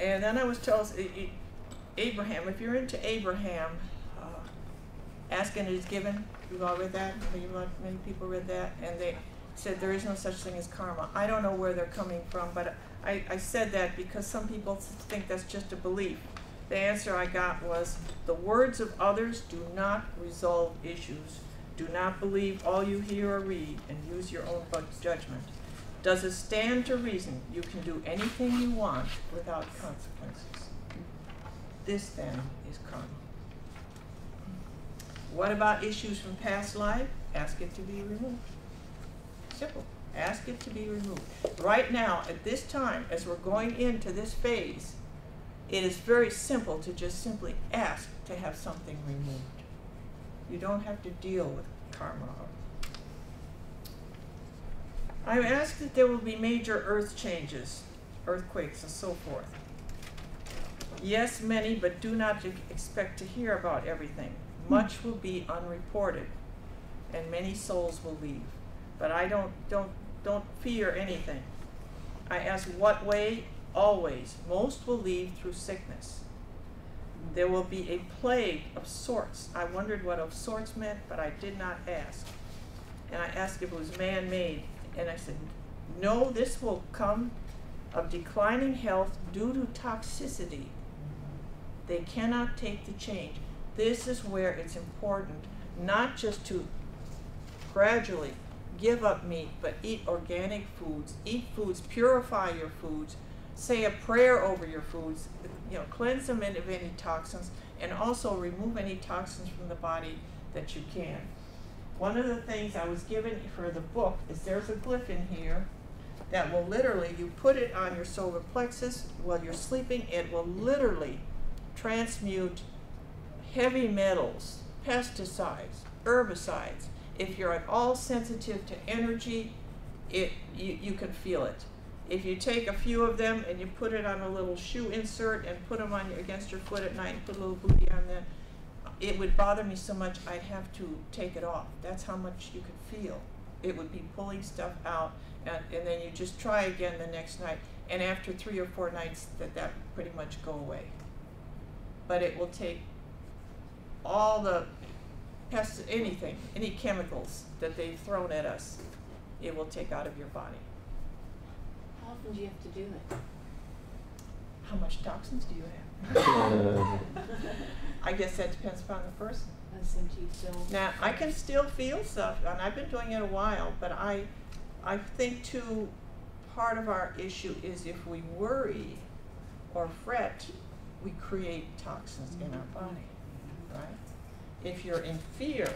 And then I was told, Abraham, if you're into Abraham, asking is given. You've all read that? Many people read that. And they said there is no such thing as karma. I don't know where they're coming from, but I said that because some people think that's just a belief. The answer I got was, the words of others do not resolve issues. Do not believe all you hear or read, and use your own judgment. Does it stand to reason you can do anything you want without consequences? This, then, is karma. What about issues from past life? Ask it to be removed. Simple. Ask it to be removed. Right now, at this time, as we're going into this phase, it is very simple to just simply ask to have something removed. You don't have to deal with karma. I ask that there will be major earth changes, earthquakes and so forth. Yes, many, but do not expect to hear about everything. Much will be unreported, and many souls will leave. But I don't fear anything. I ask what way? Always. Most will leave through sickness. There will be a plague of sorts. I wondered what of sorts meant, but I did not ask. And I asked if it was man-made, and I said, no, this will come of declining health due to toxicity. They cannot take the change. This is where it's important not just to gradually give up meat, but eat organic foods, eat foods, purify your foods, say a prayer over your foods, cleanse them of any toxins, and also remove any toxins from the body that you can. One of the things I was given for the book is there's a glyph in here that will literally, you put it on your solar plexus while you're sleeping, it will literally transmute heavy metals, pesticides, herbicides. If you're at all sensitive to energy, you can feel it. If you take a few of them and you put it on a little shoe insert and put them on against your foot at night and put a little booty on there, it would bother me so much I'd have to take it off. That's how much you could feel. It would be pulling stuff out, and then you just try again the next night. And after 3 or 4 nights, that would pretty much go away. But it will take all the pests, anything, any chemicals that they've thrown at us, it will take out of your body. How often do you have to do it? How much toxins do you have? I guess that depends upon the person. Now, I can still feel stuff, and I've been doing it a while, but I think too, part of our issue is if we worry or fret, we create toxins in our body, right? If you're in fear,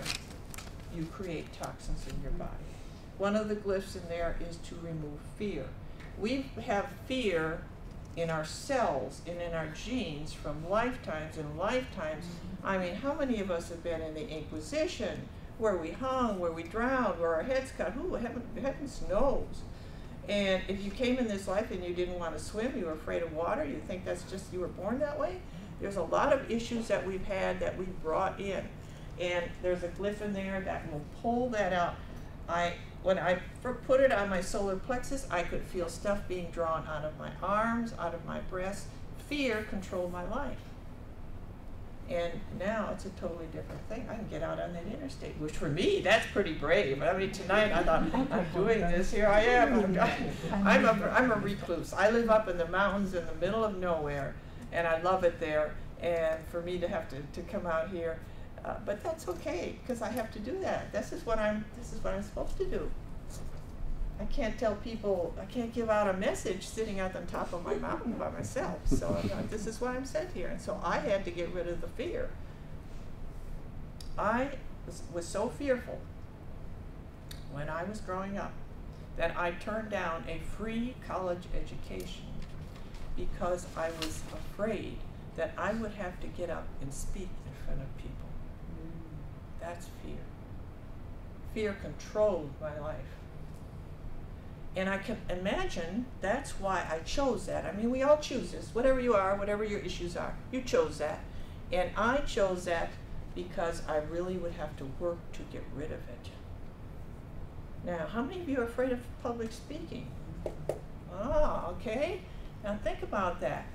you create toxins in your body. One of the glyphs in there is to remove fear. We have fear in our cells and in our genes from lifetimes and lifetimes. I mean, how many of us have been in the Inquisition, where we hung, where we drowned, where our heads cut? Who heavens knows? And if you came in this life and you didn't want to swim, you were afraid of water, you think that's just, you were born that way? There's a lot of issues that we've had that we've brought in. And there's a glyph in there that will pull that out. When I put it on my solar plexus, I could feel stuff being drawn out of my arms, out of my breasts. Fear controlled my life. And now it's a totally different thing. I can get out on that interstate, which for me, that's pretty brave. I mean, tonight I thought, I'm doing this, here I am. I'm a recluse. I live up in the mountains in the middle of nowhere, and I love it there. And for me to have to come out here, but that's okay, because I have to do that. This is what I'm supposed to do. I can't tell people, I can't give out a message sitting out on top of my mountain by myself. So this is why I'm sent here. And so I had to get rid of the fear. I was so fearful when I was growing up that I turned down a free college education because I was afraid that I would have to get up and speak in front of people. That's fear. Fear controlled my life. And I can imagine that's why I chose that. I mean, we all choose this. Whatever you are, whatever your issues are, you chose that. And I chose that because I really would have to work to get rid of it. Now, how many of you are afraid of public speaking? Ah, okay. Now think about that.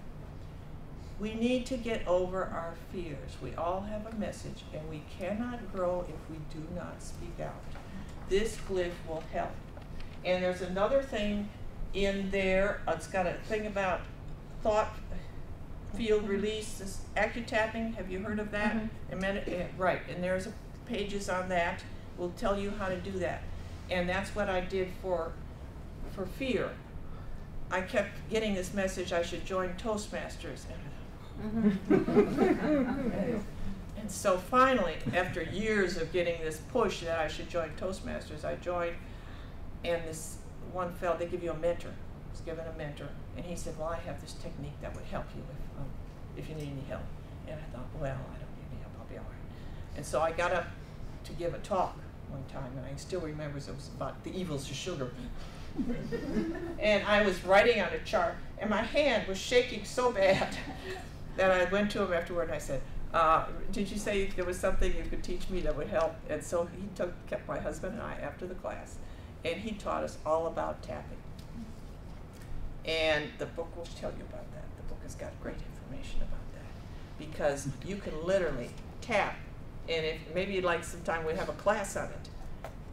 We need to get over our fears. We all have a message, and we cannot grow if we do not speak out. This glyph will help. And there's another thing in there. It's got a thing about thought field release, this acutapping. Have you heard of that? Right, and there's pages on that. Will tell you how to do that. And that's what I did for fear. I kept getting this message I should join Toastmasters. And so finally, after years of getting this push that I should join Toastmasters, I joined, and this one fellow, they give you a mentor. I was given a mentor, and he said, well, I have this technique that would help you if you need any help. And I thought, well, I don't need any help, I'll be all right. And so I got up to give a talk one time, and I still remember it was about the evils of sugar. And I was writing on a chart, and my hand was shaking so bad that I went to him afterward and I said, did you say there was something you could teach me that would help? And so he kept my husband and I after the class, and he taught us all about tapping. And the book will tell you about that. The book has got great information about that, because you can literally tap, and if maybe you'd like sometime we'd have a class on it.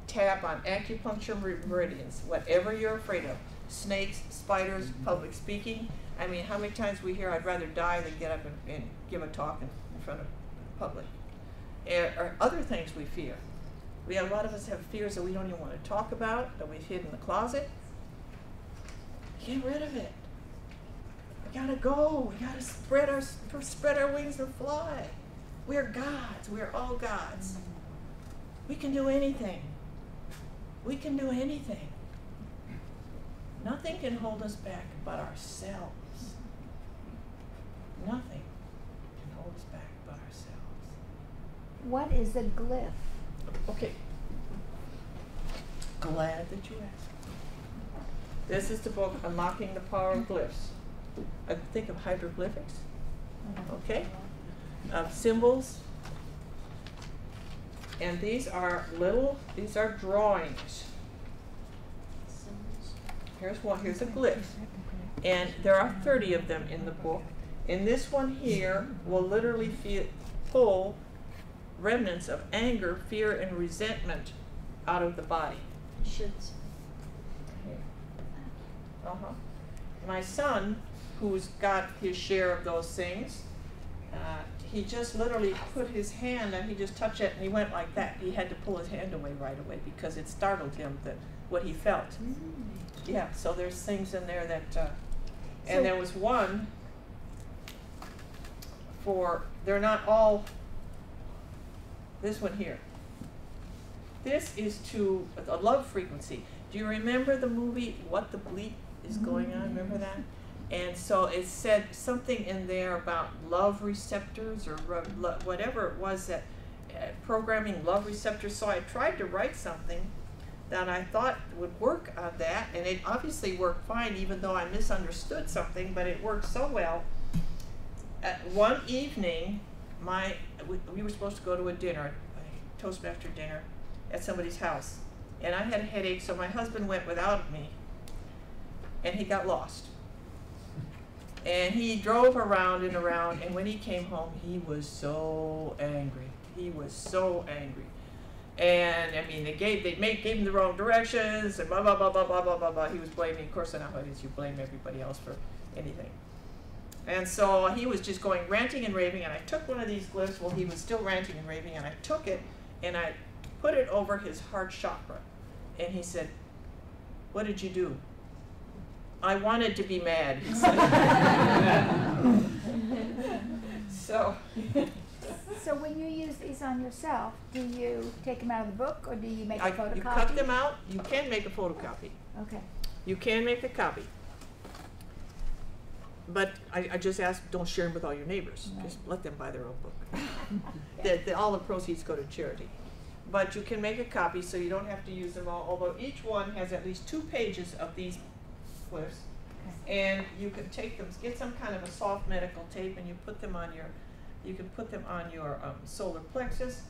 Tap on acupuncture meridians, whatever you're afraid of. Snakes, spiders, public speaking. I mean, how many times we hear, I'd rather die than get up and give a talk in front of the public. Or other things we fear. A lot of us have fears that we don't even want to talk about, that we've hid in the closet. Get rid of it. We gotta go. We gotta spread our wings and fly. We're gods. We're all gods. We can do anything. We can do anything. Nothing can hold us back but ourselves. Nothing can hold us back but ourselves. What is a glyph? Okay. Glad that you asked. This is the book, Unlocking the Power of Glyphs. I think of hieroglyphics, okay? Symbols. And these are drawings. Here's one, here's a glyph. And there are 30 of them in the book. And this one here will literally pull remnants of anger, fear, and resentment out of the body. Shoulds. My son, who's got his share of those things, he just literally put his hand and he just touched it and he went like that. He had to pull his hand away right away because it startled him what he felt. Yeah, so there's things in there that, and there was one they're not all, this one here. This is to a love frequency. Do you remember the movie What the Bleep is Going On? Remember that? And so it said something in there about love receptors or whatever it was that programming love receptors. So I tried to write something that I thought would work on that, and it obviously worked fine, even though I misunderstood something, but it worked so well. One evening, we were supposed to go to a dinner, a Toastmaster dinner, at somebody's house. And I had a headache, so my husband went without me, and he got lost. And he drove around and around, and when he came home, he was so angry. He was so angry. And I mean, they gave him the wrong directions, and blah, blah, blah, blah, blah, blah, blah, blah. He was blaming, of course, I know how it is, you blame everybody else for anything. And so he was just going ranting and raving, and I took one of these glyphs while he was still ranting and raving, and I took it, and I put it over his heart chakra. And he said, "What did you do?" "I wanted to be mad," he said. So when you use these on yourself, do you take them out of the book or do you make a photocopy? You cut them out. You can make a photocopy. Okay. You can make a copy. But I just ask, don't share them with all your neighbors. Right. Just let them buy their own book. All the proceeds go to charity. But you can make a copy so you don't have to use them all, although each one has at least 2 pages of these glyphs. Okay. And you can take them, get some kind of a soft medical tape, and you put them on your, solar plexus,